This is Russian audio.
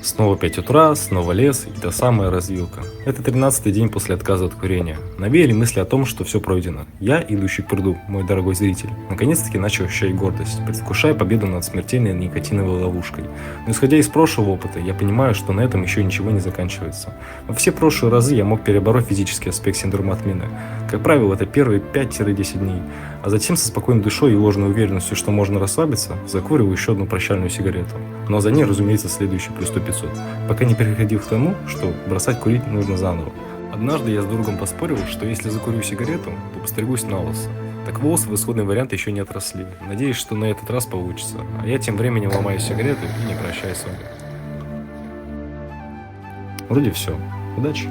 Снова 5 утра, снова лес и та самая развилка. Это 13-й день после отказа от курения. Навеяли мысли о том, что все пройдено. Я, идущий к пруду, мой дорогой зритель, наконец-таки начал ощущать гордость, предвкушая победу над смертельной никотиновой ловушкой. Но исходя из прошлого опыта, я понимаю, что на этом еще ничего не заканчивается. Во все прошлые разы я мог перебороть физический аспект синдрома отмены. Как правило, это первые 5-10 дней. А затем со спокойной душой и ложной уверенностью, что можно расслабиться, закуриваю еще одну прощальную сигарету. Но за ней, разумеется, следующий плюс 100-500. Пока не переходил к тому, что бросать курить нужно заново. Однажды я с другом поспорил, что если закурю сигарету, то постригусь на лысо. Так волосы в исходный вариант еще не отросли. Надеюсь, что на этот раз получится. А я тем временем ломаю сигарету и не прощаюсь с вами. Вроде все. Удачи!